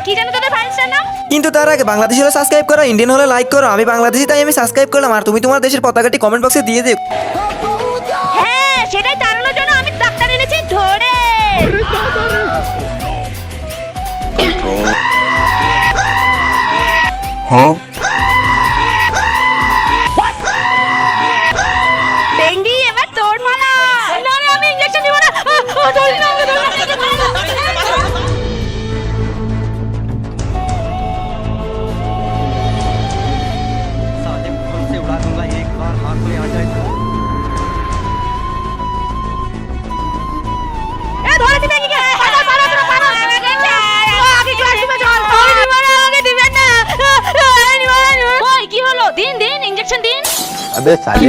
কি জানো তোদের ফাইলসটার নাম? কিন্তু তার আগে বাংলাদেশ হলে সাবস্ক্রাইব করো, ইন্ডিয়ান হলে লাইক করো। আমি বাংলাদেশি তাই আমি সাবস্ক্রাইব করলাম, আর তুমি তোমার দেশের পতাকাটি কমেন্ট বক্সে দিয়ে দিও। হ্যাঁ, সেটাই তাড়ানোর জন্য আমি ডাক্তার এনেছি ধরে। ডেঙ্গি, এবার তোর পালা। না না, আমি ইনজেকশন দিব না। ধরি না, আমাকে ধরি না। साले फोन से उड़ा दूंगा एक बार हाथ में आ जाए तो। এ ধরেছি ডেঙ্গিকে। পালা, পালা, পালা, পালা। আগে ক্লাসরুমে চল। আমি দিব না, আমাকে দিবেন না। আমি দিব না। ওই কি হলো? দিন দিন ইনজেকশন দিন। अबे साले